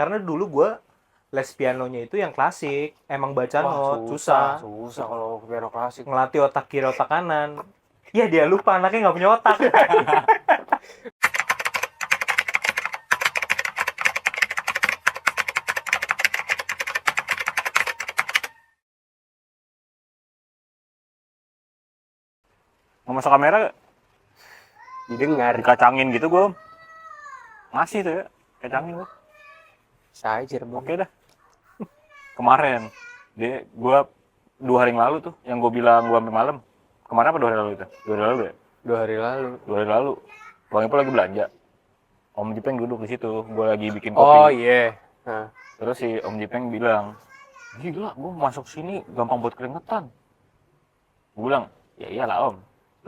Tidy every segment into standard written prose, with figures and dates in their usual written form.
karena dulu gue les pianonya itu yang klasik, emang baca not susah kalau piano klasik. ngelatih otak kiri otak kanan. Ya dia lupa anaknya nggak punya otak. Mau masuk kamera Didengar. dikacangin gitu gue masih tuh ya kacangin gue. Saya Cirebon. Oke dah. Kemarin gue 2 hari yang lalu tuh yang gue bilang gue sampai malam. Kemarin apa 2 hari lalu itu? 2 hari lalu ya? 2 hari lalu. 2 hari lalu. Bang Ipul lagi belanja. Om Jipeng duduk di situ. Gue lagi bikin kopi. Oh iya. Nah. Terus si Om Jipeng bilang, gila gue masuk sini gampang buat keringetan. Gue bilang, ya iyalah Om.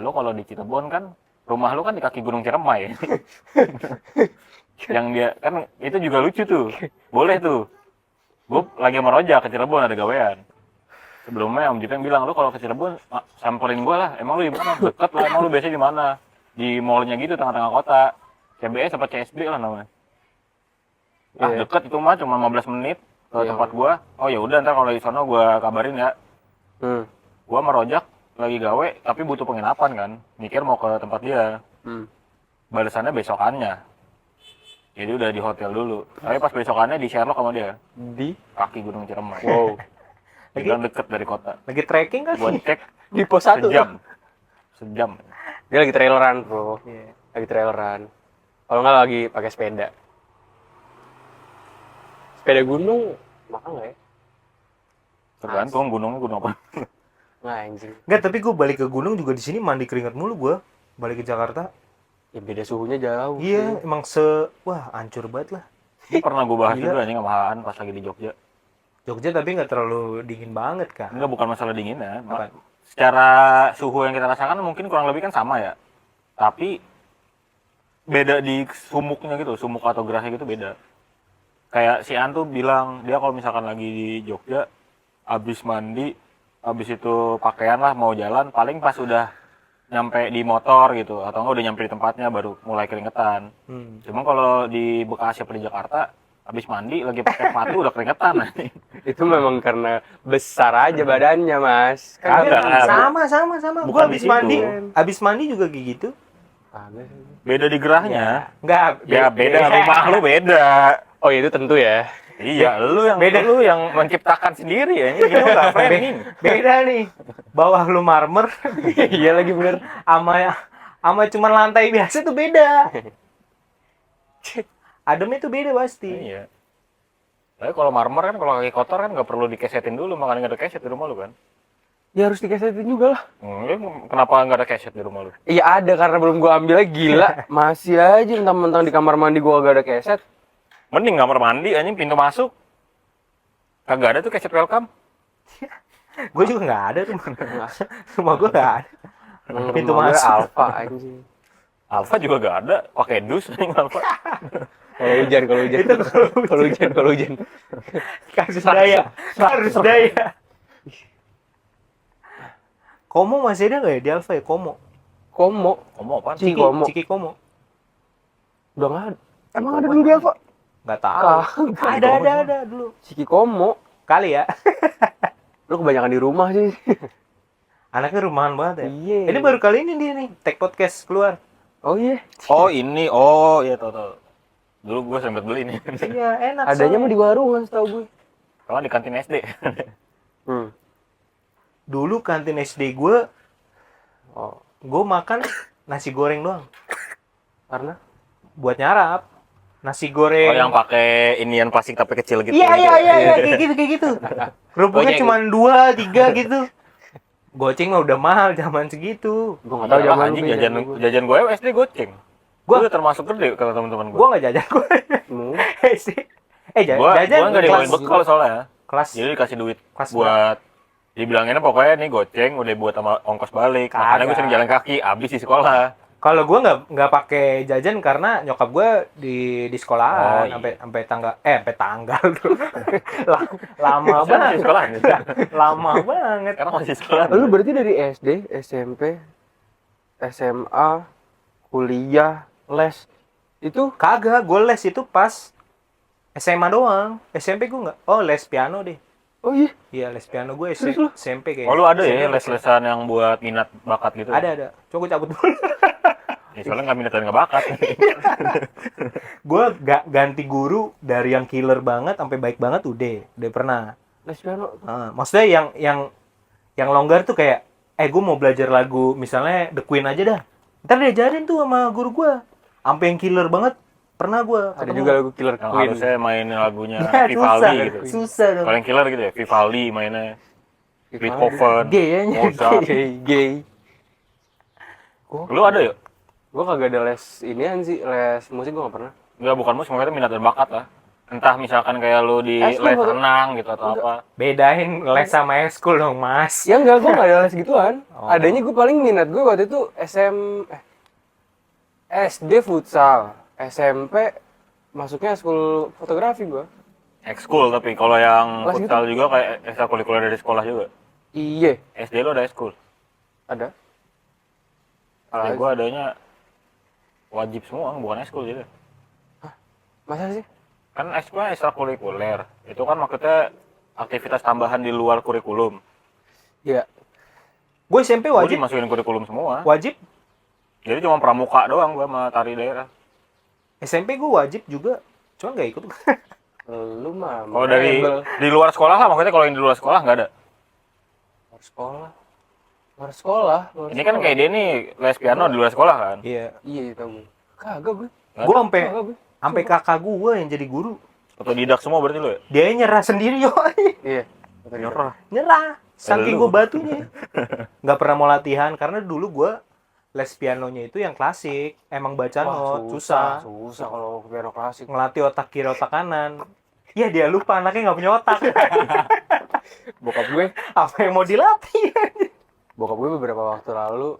Lo kalau di Cirebon kan rumah lo kan di kaki Gunung Ciremai. Yang dia kan itu juga lucu tuh. Boleh tuh. Gue lagi sama Roja ke Cirebon ada gawean. Sebelumnya Om Jipeng bilang, lo kalau ke Cirebon samperin gue lah. Emang lo di mana? Deket lah. Emang lo biasanya di mana? Di mallnya gitu tengah-tengah kota. CBS apa CSB lah namanya. Yeah. Deket itu mah cuma 15 menit ke tempat gua. Oh ya udah ntar kalau di sono gua kabarin ya. Gua sama Rojak lagi gawe tapi butuh penginapan kan. Mikir mau ke tempat dia. Balasannya besokannya. Jadi udah di hotel dulu. Tapi pas besokannya di Sherlock sama dia. Di Kaki Gunung Ciremai. wow. Dibilang deket dari kota. Lagi trekking kan? Gua cek Di pos 1 sejam. Dia lagi traileran, Bro. Iya. Lagi traileran. Kalau nggak lagi pakai sepeda. Sepeda gunung mahal nggak ya? Tergantung gunungnya gunung apa. Nggak anjing. Enggak, tapi gue balik ke gunung juga di sini mandi keringat mulu gue. Balik ke Jakarta. Ya beda suhunya jauh. Iya, emang wah hancur banget lah. Ini pernah gua bahas Gila. juga anjing sama Haan pas lagi di Jogja. Jogja tapi nggak terlalu dingin banget kan? Enggak, bukan masalah dingin ya. Apa? Secara suhu yang kita rasakan mungkin kurang lebih kan sama ya. Tapi beda di sumuknya gitu, sumuk atau gerahnya gitu beda. Kayak si An tuh bilang, dia kalau misalkan lagi di Jogja, habis mandi, habis itu pakaian lah mau jalan, paling pas udah nyampe di motor gitu, atau enggak udah nyampe di tempatnya baru mulai keringetan. Cuma kalau di Bekasi atau di Jakarta, habis mandi lagi pakai sepatu udah keringetan. Itu memang karena besar aja badannya, Mas. Kagak. Sama. Bukan Gue di situ. habis mandi juga kayak gitu. Kagak. Beda di gerahnya. Enggak, Ya beda, rumah lu beda. Oh ya itu tentu ya. Iya, lu yang menciptakan sendiri ya. Ini enggak framing. Beda nih. Bawah lu marmer, Iya lagi bener. sama cuman lantai biasa tuh beda. Ademnya tuh beda pasti. Iya. Tapi kalau marmer kan kalau kaki kotor kan nggak perlu dikesetin dulu, makanya nggak ada keset di rumah lu kan. Ya harus dikesetin juga lah. Kenapa nggak ada keset di rumah lu? Iya ada karena belum gua ambil gila. Masih aja mentang-mentang di kamar mandi gua gak ada keset. Mending kamar mandi anjing pintu masuk. Kagak ada tuh keset welcome. Gue juga nggak ada rumah gue nggak ada. Pintu Rumah gua masuk. Alfa anjing. Alfa juga nggak ada, pakai dus anjing Alfa. Kalau hujan. Itu Kalau hujan. Kasus daya. Komo masih ada nggak ya di Alfa ya? Komo. Ngomong apaan? Ciki Komo. Udah nggak ada. Emang ada dulu di Alfa? Nggak tahu. Ada dulu. Ciki Komo. Kali ya. Lu kebanyakan di rumah sih. Anaknya rumahan banget ya. Iya. Ini baru kali ini dia nih tag podcast keluar. Oh iya. Oh ini, oh iya tahu. Dulu gue sempet beli nih. Iya enak. Adanya mah di warung kan setahu gue. Kalau di kantin SD. Dulu kantin SD gue makan nasi goreng doang. Karena Buat nyarap. Nasi goreng. Oh yang pakai inian plastik tapi kecil gitu. Iya, kayak gitu. Kerupuknya Goceng. cuma 2, 3 gitu. Goceng mah udah mahal zaman segitu. gue nggak tahu zaman anjing jajan gue SD goceng. Gue udah termasuk gede kalau teman-teman gue. Gua nggak jajan gue. Jajan Gue nggak dibawain bekal soalnya. kelas. Jadi dikasih duit Kelas buat dibilanginnya pokoknya nih goceng udah buat sama ongkos balik. Makanya gue Kagak. sering jalan kaki abis di sekolah. Kalau gue nggak pakai jajan karena nyokap gue di sekolahan Oh, iya. sampai tanggal tuh. Lama banget. Masih sekolah. Lama banget. Karena masih sekolah. Lu berarti dari SD, SMP, SMA, kuliah, les itu Kagak, gue les itu pas SMA doang. SMP gue nggak. Oh, les piano deh. Oh iya, Iya, les piano gue Serius lu? SMP kayaknya. Oh lu ada ya SMP, les-lesan yang buat minat bakat gitu? Ada. Coba gue cabut dulu. Ya, soalnya nggak minat dan nggak bakat. Gue gak ganti guru dari yang killer banget sampai baik banget udah pernah. les piano. Maksudnya yang longgar tuh kayak gue mau belajar lagu misalnya The Queen aja dah. Ntar diajarin tuh sama guru gue. Sampai yang killer banget pernah gue. Ada juga lagu Killer Yang Queen. harusnya main lagunya Ya, Vivaldi gitu. Susah dong. Paling killer gitu ya, Vivaldi mainnya. Beethoven, Gay ya. Mozart. Gay. Lu ada ya? Gue kagak ada les inian sih, les musik gue gak pernah. Enggak, bukan musik, maksudnya minat dan bakat lah. Entah misalkan kayak lu di Eskul les bakat. renang gitu atau apa. Bedain les sama eskul dong, Mas. Ya enggak, gue gak ada les gituan. Oh. Adanya gue paling minat gue waktu itu SD futsal, SMP masuknya school fotografi gue. Ekskul, tapi kalau yang Les futsal juga kayak ekstrakurikuler dari sekolah juga. Iya, SD lu ada ekskul. ada. Ya gua adanya wajib semua, bukan ekskul jadi. Masa sih? Kan ekskul ekstrakurikuler. Itu kan maksudnya aktivitas tambahan di luar kurikulum. Iya. Gue SMP Gua wajib. dimasukin kurikulum semua. Wajib. Jadi cuma pramuka doang gua sama tari daerah. SMP gue wajib juga. Cuma gak ikut. Lu mah. Kalau dari rebel. di luar sekolah lah, maksudnya kalau yang di luar sekolah nggak ada. Luar sekolah. Luar sekolah. Luar Ini kan sekolah. kayak dia nih les piano di luar sekolah kan. Iya. Iya, tau gue. Kagak gue. Nggak Gue ada. sampai kakak gue yang jadi guru. Otodidak semua berarti lu ya? Dia nyerah sendiri yo. Iya. Nyerah. Saking Lu. gue batunya. Gak pernah mau latihan karena dulu gue les pianonya itu yang klasik. Emang baca not susah. Susah kalau piano klasik. Ngelatih otak kiri otak kanan. Ya dia lupa anaknya nggak punya otak. Bokap gue, Apa yang mau dilatih? bokap gue beberapa waktu lalu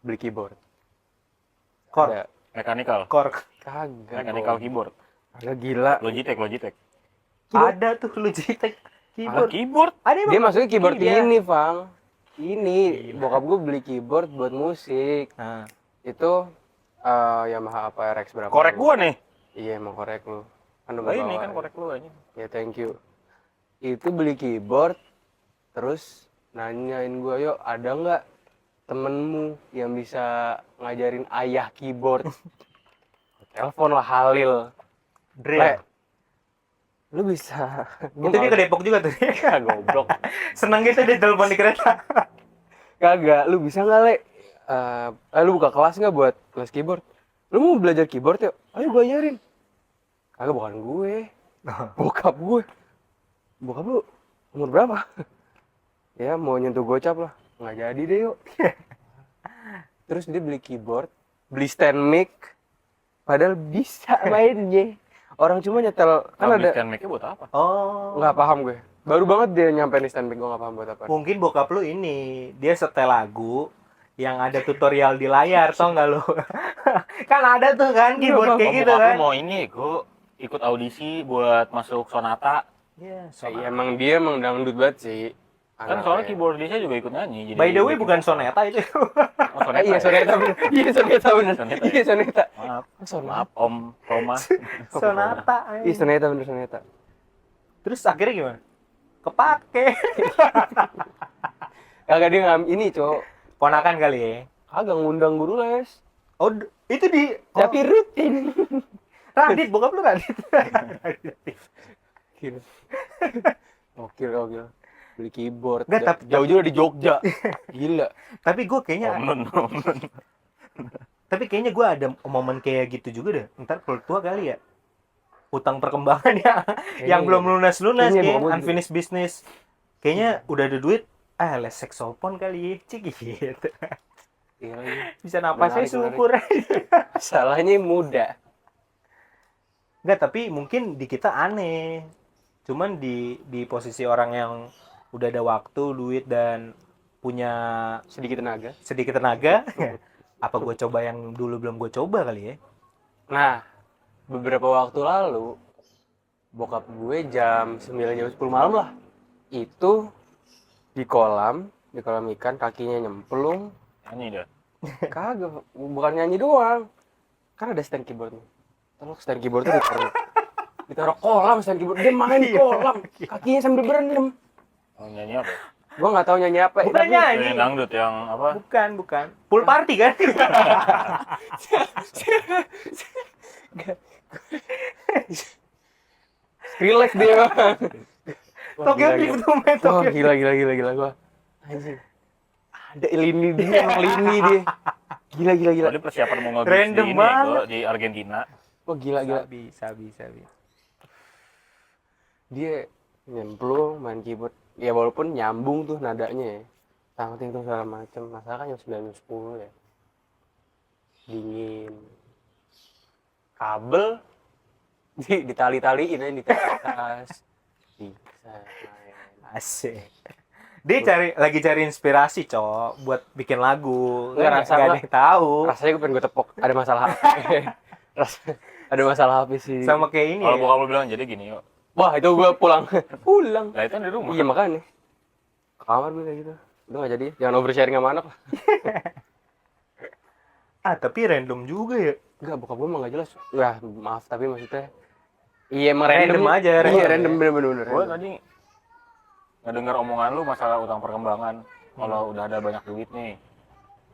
beli keyboard. Kork. Ada. Mechanical. Kork. Kagak. Mechanical keyboard. Kagak gila. Logitech. Ada tuh Logitech keyboard. Keyboard. Ada Dia masuknya keyboard Iya. ini, Fang. Ini bokap gue beli keyboard buat musik. Nah, Itu Yamaha apa RX berapa? Korek gua nih. Iya, emang korek lu. Kan Oh, udah ini bawa. kan korek lu aja. Ya, thank you. Itu beli keyboard, terus nanyain gua, yuk ada nggak temenmu yang bisa ngajarin ayah keyboard? Telepon lah Halil. drill. Le, lu bisa? Itu dia ke Depok juga tuh. Goblok. Seneng gitu dia telepon di kereta. Kagak, lu bisa nggak Le? Lu buka kelas nggak buat kelas keyboard? Lu mau belajar keyboard yuk? Ayo gua ajarin. Kagak, bukan gue. Bokap gue. Bokap lu umur berapa? Ya mau nyentuh gocap lah. Nggak jadi deh yuk. Terus dia beli keyboard, beli stand mic, padahal bisa mainnya. Orang cuma nyetel, kan ada. Stand mic-nya buat apa? Oh. Nggak paham gue. Baru banget dia nyampein di stand mic, gue nggak paham buat apa. Mungkin bokap lu ini dia setel lagu yang ada tutorial di layar, tau nggak lu? Kan ada tuh kan keyboard kayak gitu Bokap kan. lu mau ini, gua ikut audisi buat masuk sonata. Iya, Iya, emang dia emang dangdut banget sih. Kan soalnya keyboardisnya juga ikut nyanyi. Jadi By the way bikin bukan apa? soneta itu. Oh, soneta. Iya, ya? soneta bener. Iya, soneta bener. Soneta. Iya, soneta. Maaf, Soneta. maaf Om Roma. Sonata. Iya, soneta bener, soneta. Terus akhirnya gimana? Kepake. Kagak, dia ini, Cok. Ponakan kali ya. Kagak ngundang guru les. Oh, itu di Tapi rutin. Radit, bokap lu Radit. Gila. Gokil. Beli keyboard. Nggak, tapi- Jauh-jauh di Jogja. Gila. Tapi gue kayaknya Om Nun. Tapi kayaknya gue ada momen kayak gitu juga deh. Ntar kalau tua kali ya. Utang perkembangan ya. Yang belum lunas-lunas Kayaknya kayak bokap gua unfinished business. Kayaknya udah ada duit. Les saxophone kali. Cik gitu. Iya. Bisa napasnya Menarik, syukur. Salahnya muda. Enggak, tapi mungkin di kita aneh. Cuman di posisi orang yang udah ada waktu, duit, dan punya Sedikit tenaga. sedikit tenaga. Apa gue coba yang dulu belum gue coba kali ya? Nah, beberapa waktu lalu bokap gue jam 9 jam 10 malam lah. Itu di kolam ikan kakinya nyemplung. Nyanyi dah. Kagak, bukan nyanyi doang. Kan ada stand keyboard nih. Terus stand keyboard tuh ditaruh ditaruh kolam stand keyboard, dia main di kolam, kakinya sambil berendam. Oh, nyanyi apa? Gua nggak tahu nyanyi apa. Bukan tapi nyanyi. Yang dangdut yang apa? Bukan. Pool party kan? Relax dia. Tokyo Drift tuh main Wah, Tokyo. gila gua. Anjing. Ada lini dia, emang lini dia. Gila. Tadi persiapan mau nge-gigs Random di ini banget. gua, di Argentina. Wah, gila. Sabi. Dia nyemplung main keyboard. Ya walaupun nyambung tuh nadanya ya. Tangting tuh segala macem. Masalah kan jam 9 10 ya. Dingin. Kabel ditali-taliin aja di atas. Bisa main. Asik. Dia lagi cari inspirasi, Cok, buat bikin lagu. Nggak, rasa Nggak ada gua- yang tahu. Rasanya gue pengen gue tepok. Ada masalah HP. Ada masalah HP sih. Sama kayak ini Kalau ya. bokap lu bilang jadi gini yuk. Wah, itu gue pulang. Lah itu kan di rumah. Iya makanya. Ke kamar gue kayak gitu. Udah gak jadi. Jangan oversharing sama anak lah. Tapi random juga ya. Enggak, bokap gue emang gak jelas. Wah, maaf tapi maksudnya. Iya emang Random random. aja, Iya random. random bener-bener. Gue tadi ngedenger omongan lu masalah utang perkembangan. Kalau udah ada banyak duit nih,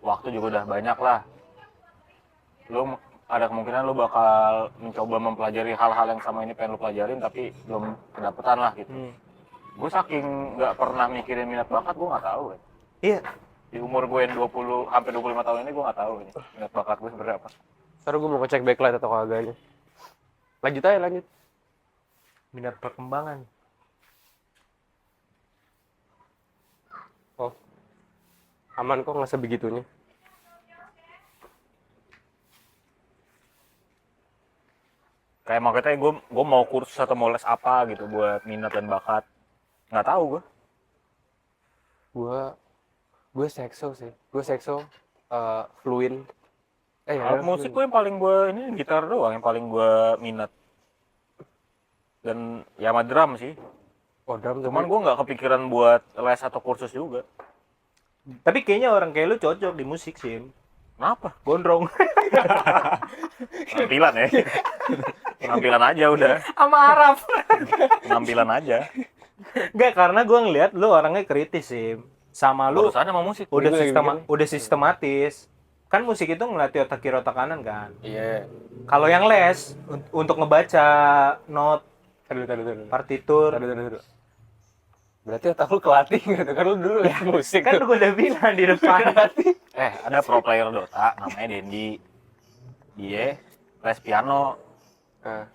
waktu juga udah banyak lah. Lu ada kemungkinan lu bakal mencoba mempelajari hal-hal yang sama ini pengen lu pelajarin tapi belum kedapetan lah gitu. Gue saking nggak pernah mikirin minat bakat, gue nggak tahu ya. Iya. Di umur gue yang 20 hampir 25 tahun ini gue nggak tahu ini minat bakat gue sebenarnya apa. Ntar gue mau ngecek backlight atau kagaknya. Lanjut. Minat perkembangan. Oh. Aman kok nggak sebegitunya. Kayak makanya gue mau kursus atau mau les apa gitu buat minat dan bakat. Nggak tahu gue. Gue sekso sih. Gue sekso fluin. Alat musik gue yang paling gue ini gitar doang yang paling gue minat. Dan ya sama drum sih. Oh, drum Cuman gue nggak kepikiran buat les atau kursus juga. Tapi kayaknya orang kayak lu cocok di musik sih. Kenapa? Gondrong. Penampilan ya. Penampilan aja udah. Sama Arab. Penampilan aja. Enggak, karena gue ngeliat lu orangnya kritis sih. Sama lu Urusannya sama musik. udah sistematis. Kan musik itu ngelatih otak kiri otak kanan kan. Iya. Kalau yang les untuk ngebaca not Taduh. partitur. Berarti otak lu kelatih gitu kan, lu dulu les musik Kan tuh. gue udah bilang di depan. Ada pro player Dota namanya Dendi. Dia les piano. Nah,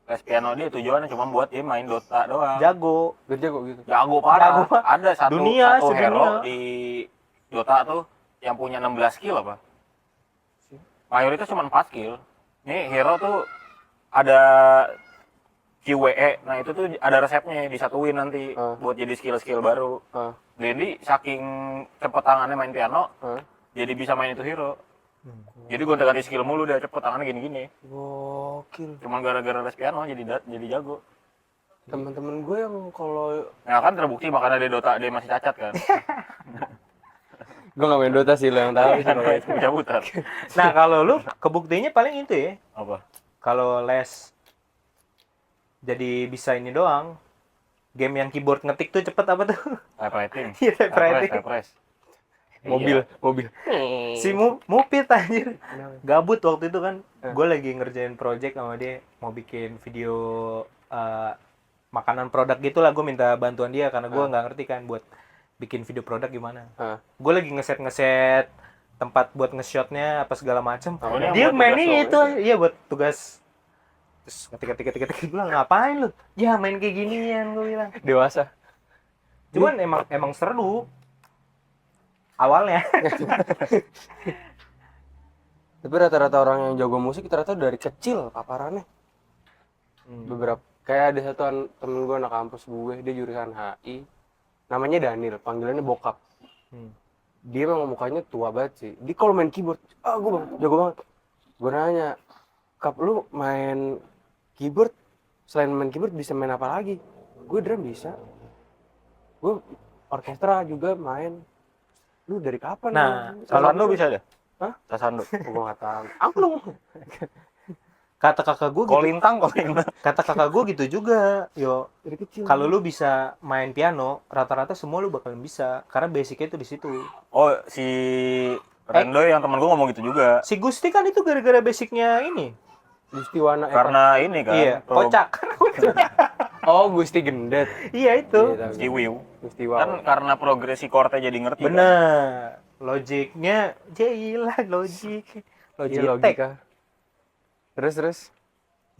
Les piano dia tujuannya cuma buat dia main Dota doang. Jago. dia jago gitu. Jago parah. Jago, Pak. Ada satu Dunia, hero sedunia. di Dota tuh yang punya 16 skill apa? Mayoritas cuma 4 skill. Nih hero tuh ada QWE. Nah itu tuh ada resepnya disatuin nanti buat jadi skill-skill baru. Jadi saking cepet tangannya main piano, jadi bisa main itu hero. Jadi gonta-ganti skill mulu dia cepet tangannya gini-gini. Gokil. Cuman gara-gara les piano jadi jago. Teman-teman gue yang kalau Nah kan terbukti makanya di Dota dia masih cacat kan. gue nggak main Dota sih, lo yang tahu sih kalau itu. Pencabutan. Nah, kalau lu kebuktinya paling itu ya. Apa? Kalau les jadi bisa ini doang. Game yang keyboard ngetik tuh cepet apa tuh? Typewriting. Iya, typewriting. Typewriting. Mobil. Si Mupit anjir. Gabut waktu itu kan. Gue lagi ngerjain project sama dia, mau bikin video makanan produk gitulah. Gue minta bantuan dia karena gue nggak ngerti kan buat bikin video produk gimana. Gue lagi ngeset tempat buat nge-shotnya apa segala macem. Dia buat main tugas lo, itu, iya buat tugas. Terus ketik bilang ngapain lu? Ya main kayak ginian, gue bilang. Dewasa. Cuman emang seru awalnya. Tapi rata-rata orang yang jago musik ternyata dari kecil paparannya. Beberapa kayak ada satu temen gue anak kampus gue, dia jurusan HI. Namanya Daniel, panggilannya bokap. Dia memang mukanya tua banget sih. Dia kalau main keyboard, gue jago banget. Gue nanya, "Kap, lu main keyboard, selain main keyboard bisa main apa lagi?" Gue drum bisa. Gue orkestra juga main. Lu dari kapan? Nah, Kalau lu bisa deh. Hah? Sasando. Gue nggak tahu. Angklung. Kata kakak gue gitu. Kolintang. Kata kakak gue gitu juga. Yo, Dari kecil. kalau lu bisa main piano, rata-rata semua lu bakalan bisa karena basicnya itu di situ. Oh, si Rendoy yang temen gue ngomong gitu juga. Si Gusti kan itu gara-gara basicnya ini. Gustiwana Karena ini kan. Iya, kocak. Oh, Gusti Gendet. Iya itu. Iya, tahu. Si Wiu. Gustiwa. Kan karena progresi chordnya jadi ngerti. Kan? Bener. Logiknya gila logik. Iya, Logitech. logika. Terus.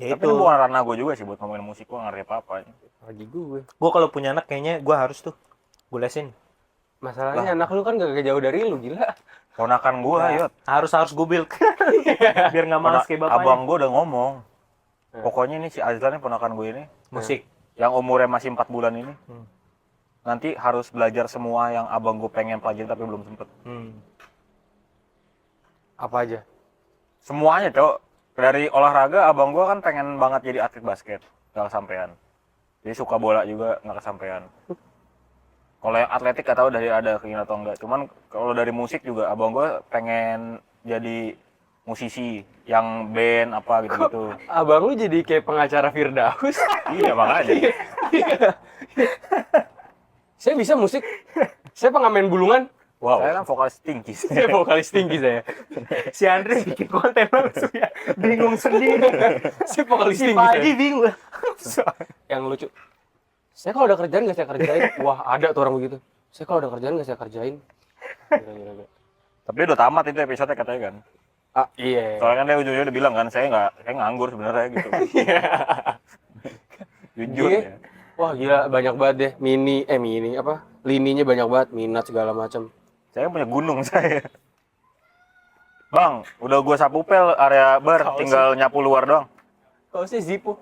Ya Tapi itu. ini bukan ranah gue juga sih buat ngomongin musik, gue ngerti apa-apa. Lagi gue. Gue kalau punya anak kayaknya gue harus tuh. Gue lesin. Masalahnya anak lu kan gak jauh dari lu, gila. Ponakan gue, Yot. Harus gue build. Biar nggak malas kayak bapaknya. Abang gue udah ngomong. Pokoknya ini si Azlan nih ponakan gue ini. Musik. Yang umurnya masih 4 bulan ini. Hmm. Nanti harus belajar semua yang abang gue pengen pelajari tapi belum sempet. Apa aja? Semuanya, Cok. Dari olahraga, abang gue kan pengen banget jadi atlet basket. Gak kesampean. Jadi suka bola juga gak kesampean. Kalau yang atletik gak tahu dari ada keinginan atau enggak. Cuman kalau dari musik juga, abang gue pengen jadi musisi yang band apa gitu-gitu. Abang lu jadi kayak pengacara Firdaus. Iya, makanya. Saya bisa musik. Saya pengamen bulungan. Wow. Saya kan vokalis tinggi. Saya vokalis tinggi saya. Si Andre bikin konten langsung ya. Bingung sendiri. Saya vokalis Si tinggi Pak Haji saya. bingung. Yang lucu. Saya kalau ada kerjaan gak saya kerjain. Wah, ada tuh orang begitu. Saya kalau ada kerjaan gak saya kerjain. Gila. Tapi udah tamat itu episode katanya kan. Ah, iya. Soalnya kan dia ujung-ujungnya udah bilang kan, saya nganggur sebenarnya gitu. Jujur Iya. ya. Wah, gila banyak banget deh. Mini apa? Lininya banyak banget, minat segala macam. Saya punya gunung saya. Bang, udah gua sapu pel area bar, tinggal nyapu luar doang. Kalau saya Zippo.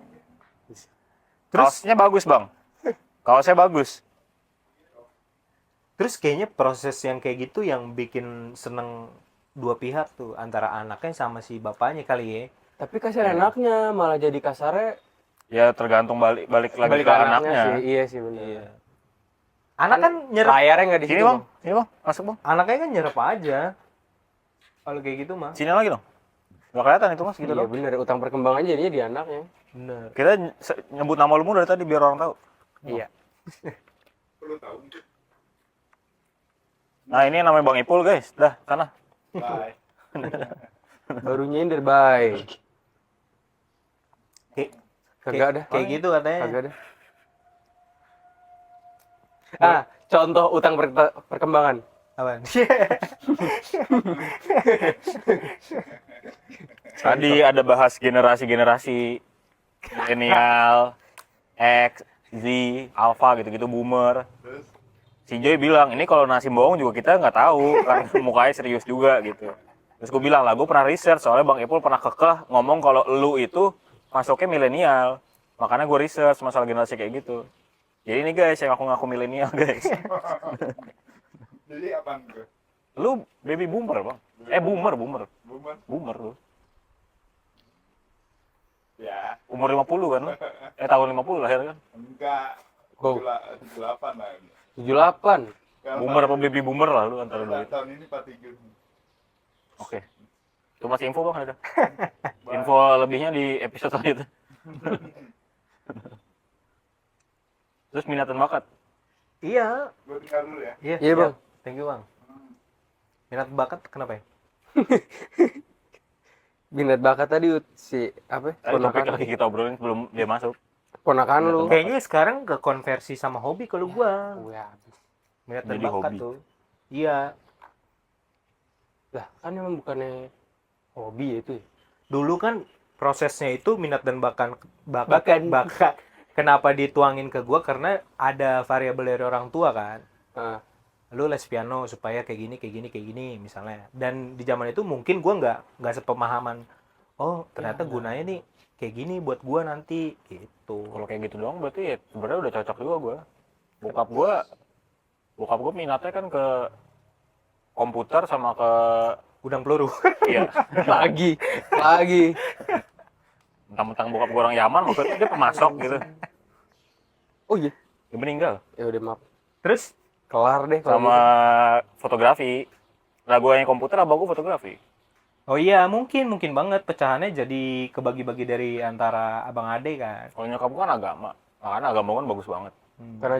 Kaosnya bagus, Bang. Kaosnya bagus. Terus kayaknya proses yang kayak gitu yang bikin seneng dua pihak tuh, antara anaknya sama si bapaknya kali ya. Tapi kasihan anaknya malah jadi kasarnya. Ya tergantung balik lagi Balik ke anaknya. sih. Iya sih benar. Iya. Anak kan nyerap, Layarnya nggak di Sini, situ. Bang. Sini, Bang. Masuk, Bang. anaknya kan nyerap aja. Kalau kayak gitu mah. Sini lagi dong. Gak kelihatan itu, Mas, gitu Iya dong. benar, utang perkembangan jadinya di anaknya. Bener. Kita nyebut nama lu dari tadi biar orang tahu. Iya. Nah, ini namanya Bang Ipul, guys. Dah, sana. Bye. Baru nyindir, bye. Kagak ada. Kayak gitu katanya. Kagak ada. Ah, contoh utang perkembangan. Apaan? Tadi ada bahas generasi-generasi milenial, X, Z, Alpha gitu-gitu, boomer. Terus Si Joy bilang, ini kalau nasi bohong juga kita nggak tahu, karena mukanya serius juga gitu. Terus gue bilang lah, gue pernah research, soalnya Bang Ipul pernah kekeh ngomong kalau lu itu masuknya milenial. Makanya gue research masalah generasi kayak gitu. Jadi ini guys, yang ngaku-ngaku milenial guys. jadi apaan gue? Lu baby boomer, Bang. Boomer. Buman? Boomer lu. Ya, Umur 50 kan lu? Tahun 50 lahir kan? enggak. Go. 78 lah. 78. Boomer apa baby boomer lah lu antara dua itu. Tahun ini 43. Oke. Itu masih info Bang ada. Info lebihnya di episode selanjutnya. Terus minat dan bakat. Iya. Gue tinggal dulu ya. Iya, Iya, Bang. Thank you, Bang. Minat bakat kenapa ya? Minat bakat tadi si apa? Tadi topik Ponakan. lagi kita obrolin sebelum dia masuk. Ponakan lu. Kayaknya sekarang ke konversi sama hobi kalau gua. Oh, ya. Minat dan Jadi bakat hobi. tuh. Iya. Lah, kan emang bukannya hobi ya itu. Ya? Dulu kan prosesnya itu minat dan bakat. Bakat. Kenapa dituangin ke gua? Karena ada variabel dari orang tua kan. Ah, Lu les piano supaya kayak gini misalnya. Dan di zaman itu mungkin gua nggak sepemahaman. Oh, ternyata gunanya nih kayak gini buat gua nanti gitu. Kalau kayak gitu doang berarti ya sebenarnya udah cocok juga gua. Bokap gua minatnya kan ke komputer sama ke Gudang peluru. iya. lagi. Mentang-mentang bokap gua orang Yaman maksudnya dia pemasok gitu. Oh iya. Dia meninggal. Ya udah maaf. Terus Kelar deh kalau Sama fotografi. Lah gua yang komputer, abang gua fotografi. Oh iya, mungkin banget pecahannya jadi kebagi-bagi dari antara abang ade kan. Kalau nyokap gua kan agama. Makanya agama gua kan bagus banget. Karena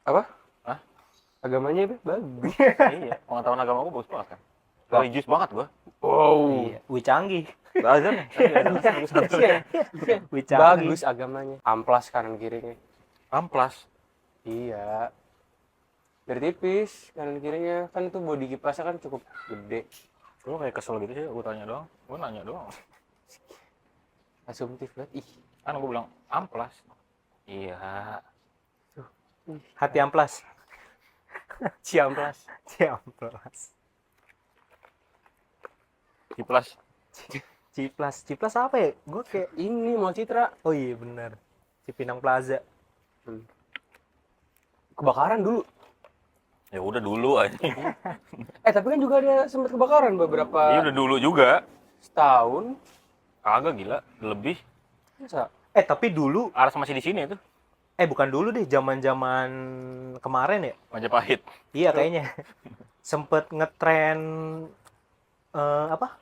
apa? Hah? Agamanya itu bagus. Iya, pengetahuan agama gua bagus banget kan. Religius banget gua. Wow. Iya, wih canggih. Azan ya? Wih canggih. Bagus agamanya. Amplas kanan kirinya. Amplas. Iya. Dari tipis kanan kirinya kan itu body kipasnya kan cukup gede. Lu kayak kesel gitu sih, gua tanya doang. Gua nanya doang. Asumtif banget. Ih. Kan gua bilang amplas. Iya. Hati amplas. Ciamplas. Ciamplas. Ciplas. Ciplas apa ya? Gue kayak Ini mau Citra. oh iya benar. Cipinang Plaza. Kebakaran dulu. Ya udah dulu aja. Tapi kan juga ada sempat kebakaran beberapa Iya udah dulu juga. setahun. Kagak gila, lebih. Masa? Tapi dulu Aras masih di sini itu, bukan dulu deh, zaman-zaman kemarin ya. Majapahit. Iya kayaknya. Sempet ngetren apa?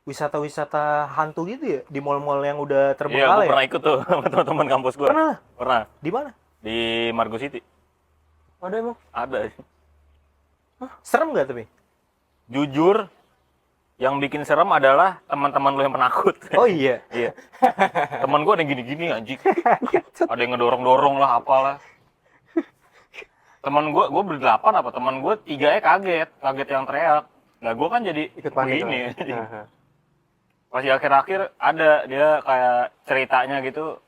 Wisata-wisata hantu gitu ya di mall-mall yang udah Iya, terbengkalai gua ya. pernah ikut tuh sama teman-teman kampus gua. Pernah? Pernah. Di mana? Di Margo City. Ada emang? Ada. Serem nggak tapi? Jujur, yang bikin serem adalah teman-teman lu yang penakut. Oh iya. Iya. Temen gua ada yang gini-gini anjing. Ada yang ngedorong-dorong lah apalah. Temen gua berdelapan apa? Temen gua tiganya kaget yang teriak. Nah gua kan jadi Ikut panik. begini. Aha. Pas di akhir-akhir ada dia kayak ceritanya gitu.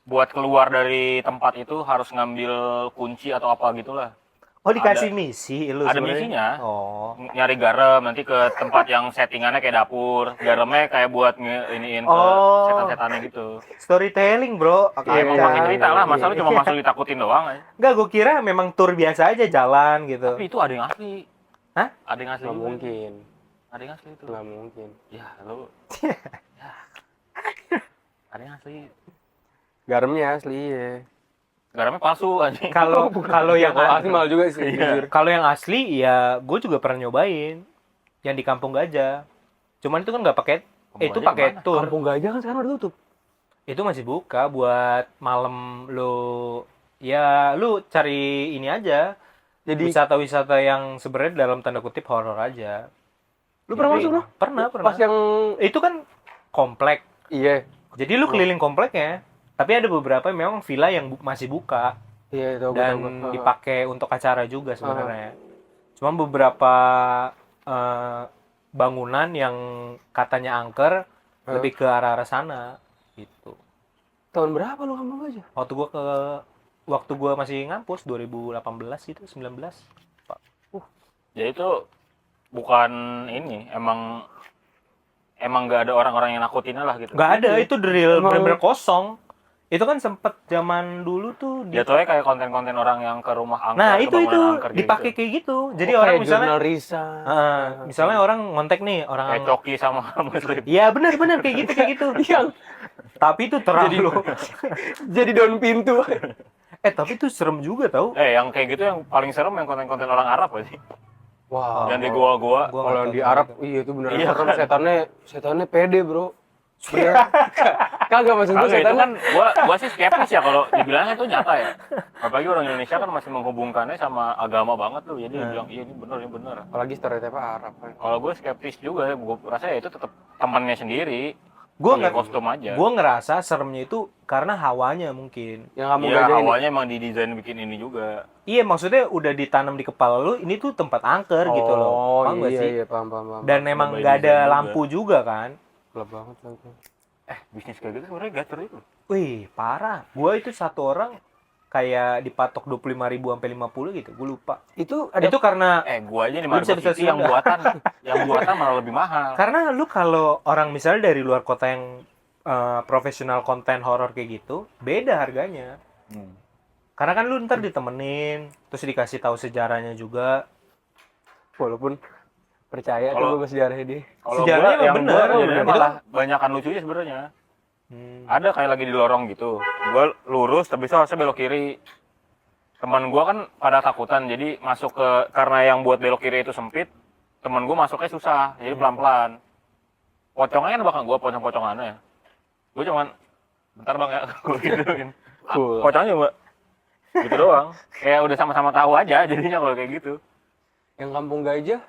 Buat keluar dari tempat itu harus ngambil kunci atau apa gitulah. Oh dikasih misi lu Ada sebenarnya? misinya. Oh. Nyari garam nanti ke tempat yang settingannya kayak dapur. Garamnya kayak buat iniin ke Oh. setan-setannya gitu. Storytelling bro. Ya emang Iya. pakai cerita lah, masa lu cuma masuk ditakutin doang aja. Enggak, gue kira memang tour biasa aja jalan gitu. Tapi itu ada yang asli. Hah? Ada yang asli Nggak juga. mungkin. Ada yang asli itu. Nggak mungkin. Ya, lu. Ya. Ada yang asli. Garamnya asli ya. Garamnya palsu anjing. Kalau yang Kalau asli mahal juga sih. Iya. Jujur. kalau yang asli ya gue juga pernah nyobain yang di Kampung Gajah. Cuman itu kan nggak pakai itu Gajah pakai gimana? tour. Kampung Gajah kan sekarang udah tutup. Itu masih buka buat malam lu cari ini aja. Jadi Wisata-wisata yang sebenarnya dalam tanda kutip horor aja. lu pernah Jadi, masuk loh? Pernah. Pas yang Itu kan komplek. iya. Jadi lu keliling kompleknya. Tapi ada beberapa yang memang villa yang masih buka Iya itu dan dipakai untuk acara juga sebenarnya. Cuma beberapa bangunan yang katanya angker lebih ke arah-arah sana gitu. tahun berapa lu Kampung Gajah? Waktu gua masih ngampus 2018 gitu, 19. Ya itu bukan ini, emang nggak ada orang-orang yang nakutin lah gitu. Nggak ada, itu drill Emang- bener-bener kosong. Itu kan sempet zaman dulu tuh di Jatuhnya kayak konten-konten orang yang ke rumah angker. Nah, ke itu bangunan angker gitu. dipakai kayak gitu. Jadi Oh, orang kayak misalnya jurnal Risa. misalnya orang ngontek nih orang kayak Coki sama Muslim. Iya benar kayak gitu. Tapi itu terlalu. Jadi daun pintu. Tapi itu serem juga tau. Yang kayak gitu yang paling serem yang konten-konten orang Arab aja sih. Wow. Yang di gua-gua. Gua Kalau nggak yang tahu di tuh. Arab, iya itu beneran Iya, serem. kan? Setannya pede, Bro. Bener. Kagak maksud gua Kagak, itu setan kan gua sih skeptis ya kalau dibilangnya itu nyata ya. Apalagi orang Indonesia kan masih menghubungkannya sama agama banget tuh. Jadi dia bilang iya ini bener. apalagi stereotipnya Arab kan. Kalau gue skeptis juga, gue rasa ya itu tetap temannya sendiri. Gua Pakai nggak kostum aja. Gua ngerasa seremnya itu karena hawanya mungkin. Yang kamu Iya, Gajah ini. awalnya emang didesain bikin ini juga. Iya, maksudnya udah ditanam di kepala lu, ini tuh tempat angker gitu loh. Oh, Paham nggak iya, sih? iya, paham. Dan emang By nggak ada design juga. lampu juga kan. Gelap banget lagi. Bisnis kayak gitu sebenarnya gacor itu. Wih, parah. Gua itu satu orang kayak dipatok 25.000 sampai 50 gitu. Gue lupa. Itu ada Itu karena Gua aja di Lu Margo bisa City yang nggak? buatan malah lebih mahal. Karena lu kalau orang misalnya dari luar kota yang profesional konten horor kayak gitu, beda harganya. Karena kan lu ntar ditemenin, terus dikasih tahu sejarahnya juga. walaupun percaya Kalau- tuh gue sejarahnya dia. Kalau Sejarahnya gua emang yang bener, gua bener. jadinya Itu malah banyakan lucunya sebenarnya. Ada kayak lagi di lorong gitu. Gua lurus tapi harusnya belok kiri. Teman gua kan pada takutan jadi masuk ke karena yang buat belok kiri itu sempit. temen gue masuknya susah, jadi pelan-pelan. Pocongnya kan bakal gue pocong-pocongannya ya. Gue cuman bentar bang ya, gue gituin. Cool. Pocongnya cuma gitu doang. Kayak udah sama-sama tahu aja jadinya kalau kayak gitu. Yang Kampung Gajah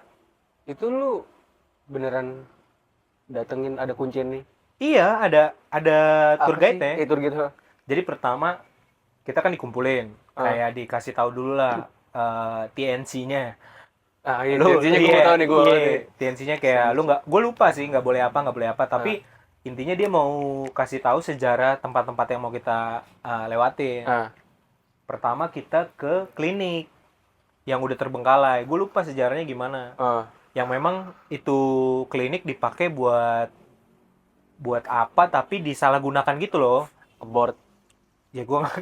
itu lu beneran datengin ada kuncian nih? Iya, ada tour guide-nya. Tour guide. Jadi pertama kita kan dikumpulin, kayak dikasih tahu dulu lah TNC-nya. Ah, iya, TNC-nya gue tahu nih gue. TNC-nya kayak lu nggak, gue lupa sih nggak boleh apa, tapi intinya dia mau kasih tahu sejarah tempat-tempat yang mau kita lewatin. Pertama kita ke klinik yang udah terbengkalai. Gue lupa sejarahnya gimana. Yang memang itu klinik dipakai buat apa tapi disalahgunakan gitu loh. Abort. Ya gue nggak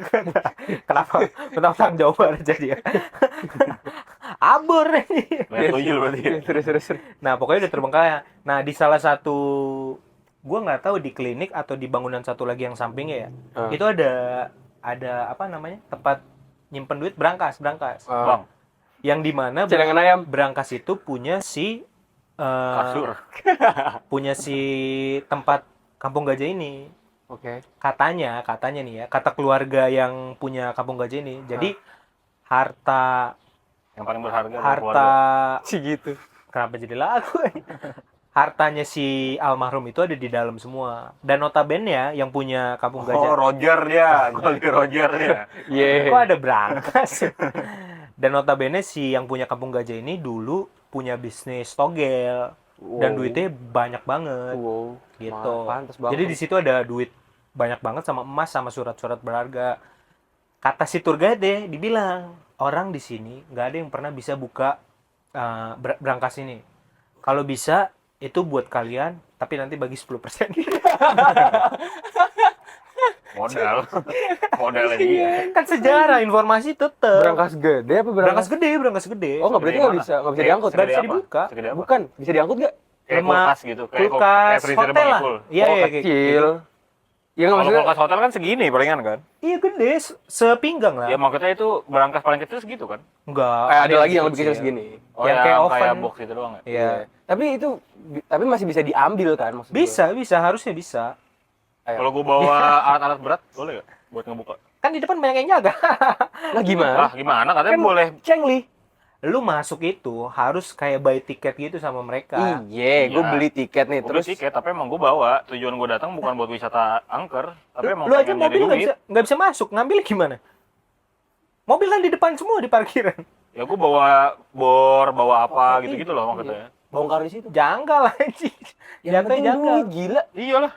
kenapa mentang-mentang Jawa jadi ya. Abor nih. Lihat tuyul berarti ya. Terus. Nah pokoknya udah terbengkalai. Nah di salah satu, gue nggak tahu di klinik atau di bangunan satu lagi yang sampingnya ya, itu ada apa namanya, tempat nyimpen duit, brankas. Bang, Yang dimana cadangan ayam. brankas itu punya si kasur. punya si tempat Kampung Gajah ini. Oke. Katanya nih ya, kata keluarga yang punya Kampung Gajah ini. Jadi harta Yang paling berharga dari harta keluarga. Si gitu. kenapa jadi lagu? Hartanya si almarhum itu ada di dalam semua. Dan notabene yang punya Kampung Oh, Gajah. Roger dia. Gue lagi Roger dia. Iya. Kok ada brankas? Dan notabene si yang punya Kampung Gajah ini dulu punya bisnis togel. Dan duitnya banyak banget. Wow. Gitu. Pantes banget. Jadi di situ ada duit banyak banget sama emas sama surat-surat berharga. Kata si tour guide dibilang, orang di sini nggak ada yang pernah bisa buka brankas ini. Kalau bisa itu buat kalian, tapi nanti bagi 10%. Modal lagi ya. Kan sejarah, informasi tetep. Brankas gede apa Brankas gede. Oh, nggak berarti nggak bisa diangkut. Nggak bisa dibuka. Segede apa? Bukan, bisa diangkut nggak? Kayak Rumah, kulkas gitu. Kayak kulkas, freezer hotel lah. full. Iya, Oh, iya, kayak kecil. gitu. Iya nggak Kalau maksudnya. kulkas hotel kan segini palingan kan? Iya gede, sepinggang lah. Ya maksudnya itu berangkas paling kecil segitu kan? Enggak. Ada lagi yang lebih kecil segini. Oh, Yang kayak oven. kayak box itu doang ya? Iya. Tapi itu masih bisa diambil kan maksudnya? Bisa, harusnya bisa. Kalau gue bawa alat-alat berat, boleh gak? Buat ngebuka. Kan di depan banyak yang jaga. Lah gimana? Lah gimana? Katanya Kan boleh. Cengli. Lu masuk itu harus kayak buy tiket gitu sama mereka. Iya, gue Iya. beli tiket nih. Gue Terus tiket, tapi emang gue bawa. Tujuan gue datang bukan buat wisata angker, tapi emang Lu aja pengen nyari mobil duit. nggak bisa masuk, ngambil gimana? Mobil kan di depan semua di parkiran. Ya gue bawa bor, bawa apa gitu-gitu loh maksudnya. bongkar di situ. Janggal aja. Yang penting janggal. duit, gila. Iyalah.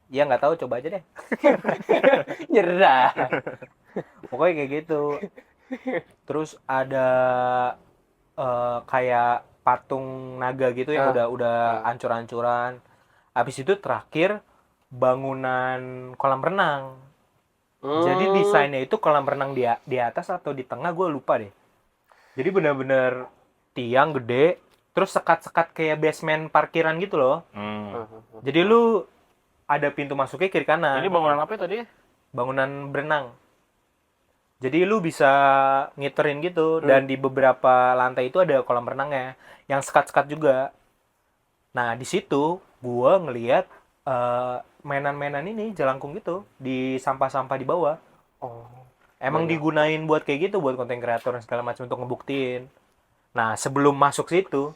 Ya nggak tahu, coba aja deh. Nyerah. Pokoknya kayak gitu. Terus ada kayak patung naga gitu yang udah hancur-hancuran. Habis itu terakhir bangunan kolam renang. Jadi desainnya itu kolam renang di atas atau di tengah, gue lupa deh. Jadi benar-benar tiang gede, terus sekat-sekat kayak basement parkiran gitu loh. Jadi lu ada pintu masuknya kiri kanan. Ini bangunan apa tadi? Bangunan berenang. Jadi lu bisa ngiterin gitu, dan di beberapa lantai itu ada kolam renangnya yang sekat-sekat juga. Nah, di situ gua ngelihat mainan-mainan ini jelangkung gitu di sampah-sampah di bawah. Emang digunain buat kayak gitu, buat konten kreator dan segala macam untuk ngebuktiin. Nah, sebelum masuk situ,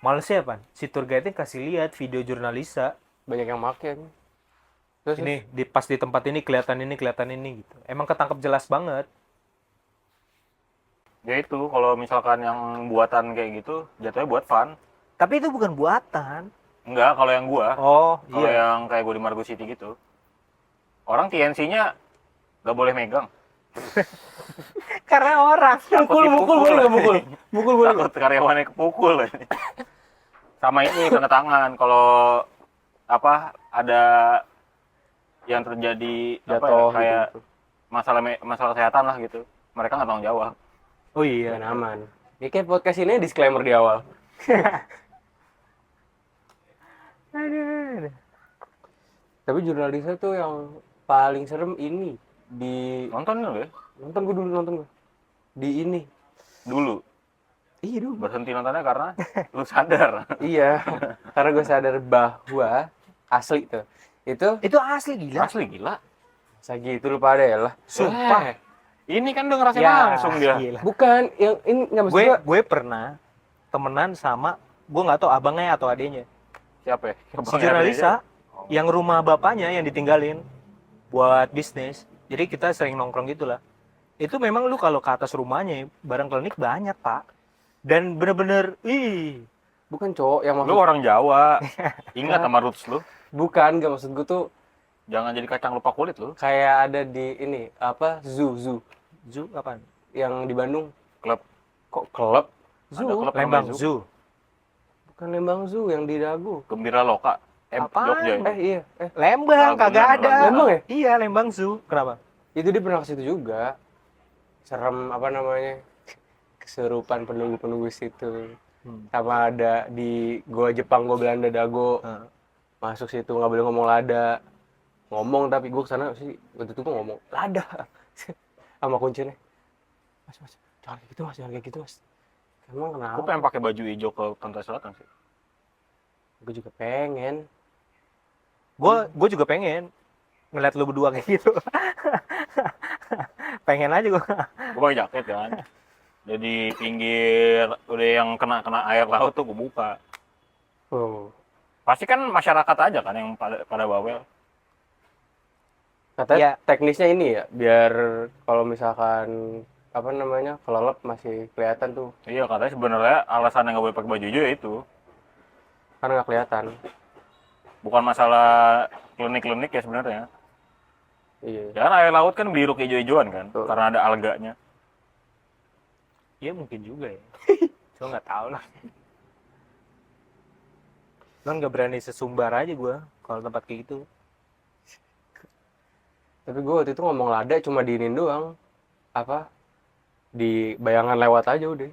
malesnya apa? Si tour guide-nya kasih lihat video jurnalisa. Banyak yang make. Terus Ini pas di tempat ini kelihatan ini gitu. Emang ketangkep jelas banget. Ya itu, kalau misalkan yang buatan kayak gitu, jatuhnya buat fun. Tapi itu bukan buatan. Enggak, kalau yang gua. Oh, Kalau yang kayak gua di Margo City gitu. Orang TNC-nya nggak boleh megang. Karena orang. mukul boleh nggak mukul? Mukul boleh. Takut karyawannya kepukul. Sama ini kena tangan. Kalau apa ada yang terjadi apa ya, Jatuh kayak gitu. masalah kesehatan lah gitu. Mereka nggak tanggung jawab. Oh iya. Dan aman. Ini kayak podcast ini disclaimer di awal. Tapi jurnalisnya tuh yang paling serem ini di Nonton dulu ya? nonton gue. Di ini Dulu. Iya dong. Berhenti nontonnya karena lu sadar. Iya, karena gue sadar bahwa asli tuh Itu asli gila. Asli gila. sagi itu lu pada ya lah. Sumpah. Ini kan udah ngerasain Ya, langsung dia. gila. Bukan yang ini nggak maksud Gue gue. gue pernah temenan sama, gue nggak tahu abangnya atau adiknya. Siapa ya? Si jurnalisa yang rumah bapaknya yang ditinggalin buat bisnis. Jadi kita sering nongkrong gitulah. Itu memang lu kalau ke atas rumahnya barang klinik banyak, Pak. Dan bener-bener, Bukan cowok yang Lu maksud orang Jawa. Ingat sama roots lu. bukan nggak maksud gue tuh Jangan jadi kacang lupa kulit lu. kayak ada di ini apa zoo zoo apaan? yang di Bandung. Klub. Kok klub? Ada Zoo. klub Lembang namanya Zoo. Bukan Lembang Zoo yang di Dago. Gembira Loka. Apaan? Jogja. Ya? Iya. Lembang, Ah, kagak bener, ada. Lembang ya? Iya, Lembang Zoo. Kenapa? Itu dia pernah ke situ juga. Serem apa namanya? Keserupan penunggu-penunggu situ. Sama ada di Goa Jepang, Goa Belanda, Dago. Heeh. Masuk situ nggak boleh ngomong lada. Ngomong tapi gue kesana sih waktu itu tuh ngomong lada sama kuncinya. Mas, jangan kayak gitu mas, jangan kayak gitu mas. Emang Gue kenapa? pengen pakai baju hijau ke Pantai Selatan sih. Gue juga pengen. Gue juga pengen ngeliat lu berdua kayak gitu. Pengen aja gue. Gue pakai jaket kan. Jadi pinggir udah yang kena air laut tuh gue buka. Oh. Pasti kan masyarakat aja kan yang pada bawel. Katanya Ya. teknisnya ini ya, biar kalau misalkan apa namanya kelelep masih kelihatan tuh, Iya katanya sebenarnya alasan yang nggak boleh pakai baju hijau ya itu. karena nggak kelihatan. Bukan masalah klinik-klinik ya sebenarnya. Iya. Ya kan air laut kan biru hijau-hijauan kan, Betul. karena ada alganya. Iya mungkin juga ya. Gue nggak tahu lah. Cuman nggak berani sesumbar aja gue kalau tempat kayak gitu. Tapi gue waktu itu ngomong lada cuma diinin doang, apa di bayangan lewat aja udah.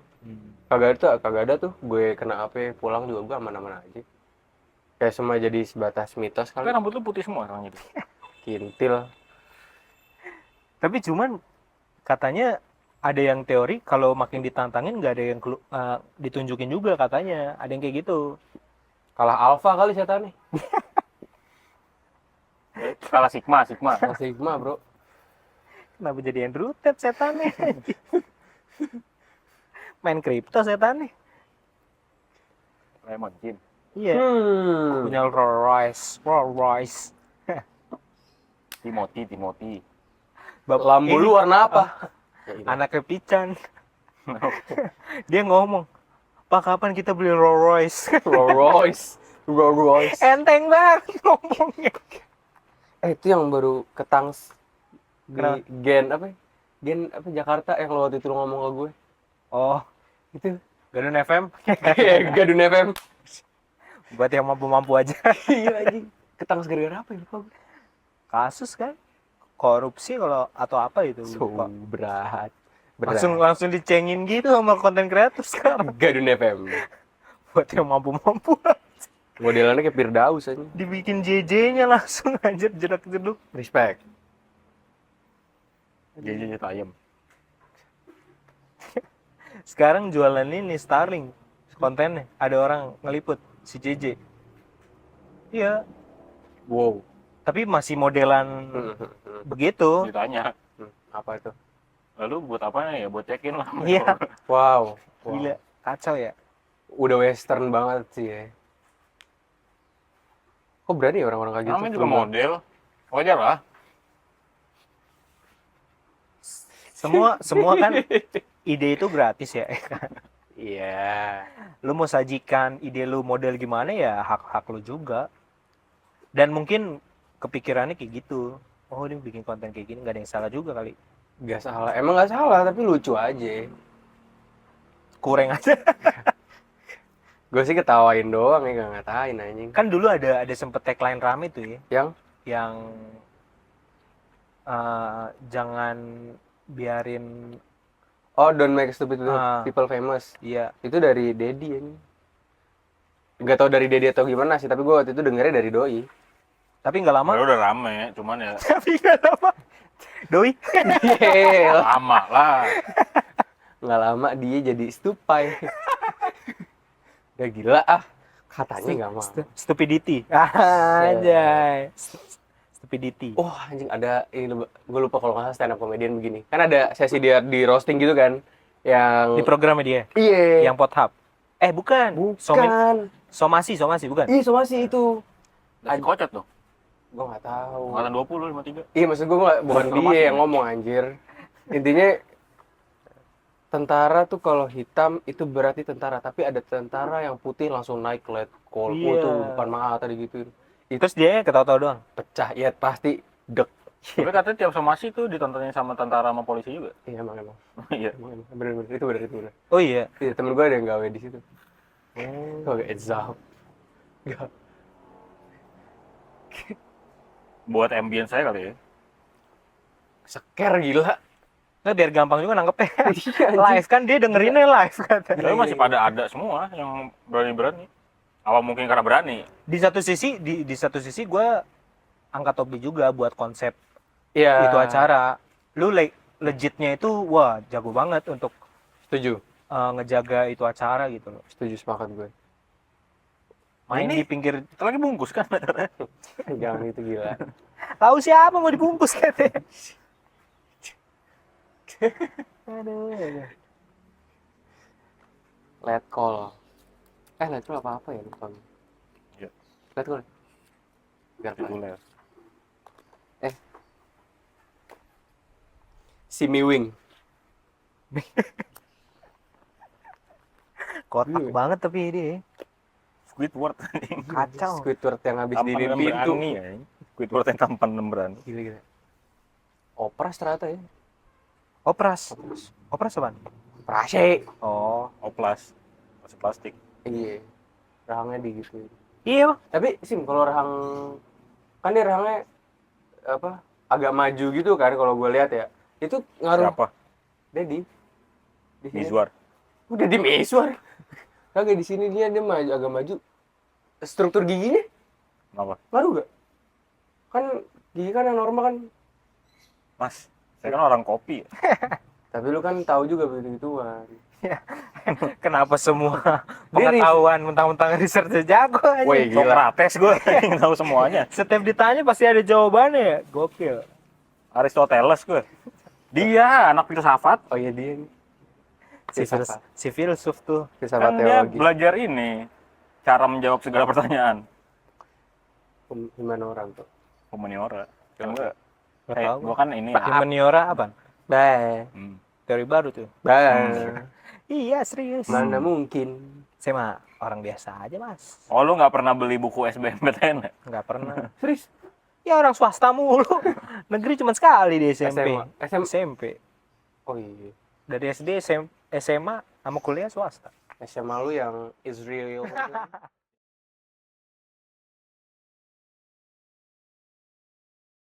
Kagak ada tuh gue kena apa pulang juga gue aman-aman aja. Kayak semua jadi sebatas mitos Kan kali. rambut lu putih semua sekarang itu. Kintil. Tapi cuman katanya ada yang teori kalau makin ditantangin nggak ada yang ditunjukin juga katanya. Ada yang kayak gitu. Kalah alfa kali setan nih. Skala sigma. Sigma bro. Kenapa jadi Andrew Tate setannya? Main kripto setannya. Raymond Jim. Iya. Punya Rolls Royce. Timothy. Lampu lu warna apa? Anaknya Pican. Dia ngomong, Pak kapan kita beli Rolls Royce? Rolls Royce. Enteng banget ngomongnya. Itu yang baru ketangs di Kenapa? Gen apa Jakarta yang lo waktu itu lo ngomong ke gue. Oh, Itu Gadun FM. Gadun FM. Buat yang mampu-mampu aja. Iya anjing. Ketangs gara-gara apa ya lupa gue. Kasus kan? Korupsi kalau atau apa itu So lupa. berat. Langsung dicengin gitu sama konten kreator sekarang. Gadun FM. Buat yang mampu-mampu Modelannya kayak Firdaus aja. dibikin JJ-nya langsung aja jedak-jeduk. Respect. JJ ayam. Sekarang jualan ini Starlink kontennya ada orang ngeliput si JJ. Iya, Wow. tapi masih modelan begitu. Ditanya, Apa itu? lalu buat apa ya? Buat check-in lah. Iya, Wow. gila, kacau ya. Udah western banget sih ya. Kok berani ya orang-orang kayak gitu? Namanya juga model. Wajar lah. Semua kan ide itu gratis ya. Iya. Lu mau sajikan ide lu model gimana ya hak lu juga. Dan mungkin kepikirannya kayak gitu. Oh, dia bikin konten kayak gini, nggak ada yang salah juga kali. Gak salah. Emang gak salah, tapi lucu aja. Kurang aja. Gue sih ketawain doang ya, gak ngatain anjing. Kan dulu ada sempet tagline rame tuh ya. Yang? Jangan biarin Oh, don't make stupid people famous. iya. Itu dari Dedi ini. Gak tau dari Dedi atau gimana sih, tapi gue waktu itu dengernya dari Doi. Tapi nggak lama. Udah rame, cuman ya Tapi nggak lama. Doi. Iya. lama lah. Nggak lama dia jadi stupai. Udah gila ah. Katanya nggak mau. Stupidity. Anjay. Stupidity. Oh anjing ada ini gue lupa kalau nggak salah stand up comedian begini. Kan ada sesi dia di roasting gitu kan. Yang Di programnya dia. iya. Yang Pot Hub. Bukan. Bukan. Somasi bukan. Iya somasi itu. Ada si Kocot tuh. Gue nggak tahu. Angkatan 20 53. Iya maksud gue bukan Somasi. dia yang ngomong anjir. Intinya tentara tuh kalau hitam itu berarti tentara, tapi ada tentara yang putih langsung naik letkol. Iya. Tuh depan mata digituin. Terus dia ketawa-tawa doang. Pecah ya pasti dek. Tapi katanya tiap somasi tuh ditontonnya sama tentara sama polisi juga. Iya emang Iya. bener itu bener. Oh iya. Iya temen gue ada yang gawe di situ. Oh gak edzab. Gak. Buat ambience saya kali ya. Seker gila. Nah, biar gampang juga nangkepnya. Iya, anjing. Live kan dia dengerinnya live katanya. Tapi masih pada ada semua yang berani-berani. Apa mungkin karena berani? Di satu sisi gue angkat topi juga buat konsep Iya. itu acara. Lu legitnya itu wah jago banget untuk Setuju. ngejaga itu acara gitu loh. Setuju sepakat gue. Main Ini- di pinggir, Kita lagi bungkus kan acaranya. Jangan itu gila. tahu siapa mau dibungkus katanya. Aduh. Let call. Let call apa ya lupa. Iya. Let call. Biar kelar. Reguler. Simi Wing. Kotak Iya. banget tapi ini Squidward. kacau. Squidward yang habis Tampan di dan pintu. berani ya. Squidward yang tampan dan berani. Gila. Opras ternyata ya. Opras apaan? Prase. Oh Oplas. Masih plastik. Iya. Rahangnya digituin. iya. Tapi Sim kalau rahang kan dia rahangnya apa? Agak maju gitu kan kalau gue lihat ya. Itu ngaruh. Siapa? Dedi. Di sini. Mizwar. Udah di Miswar. Kagak di sini dia maju agak maju. Struktur giginya Kenapa? ngaruh gak? Kan gigi kan yang normal kan. Mas, saya kan orang kopi. Tapi lu kan tahu juga begitu-gituan. Kenapa semua Dia pengetahuan mentang-mentang research jago aja. Woi, gila. Sokrates gue ingin tahu semuanya. Setiap ditanya pasti ada jawabannya ya. Gokil. Aristoteles gue. Dia anak filsafat. Oh iya dia nih. Si filsuf tuh. Filsafat Kan dia teologi. belajar ini. Cara menjawab segala pertanyaan. Gimana orang tuh? Humaniora. Kan gue, Nggak tahu. gue kan ini. Humaniora apa? Bah. Hmm. Teori baru tuh. Bah. Iya serius. Mana mungkin. Saya mah orang biasa aja mas. Oh lu nggak pernah beli buku SBMPTN ya? Nggak pernah. Serius? Ya orang swasta mulu. Negeri cuma sekali di SMP. SMA. SMP. Oh iya. Dari SD, SMA sama kuliah swasta. SMA lu yang Israel.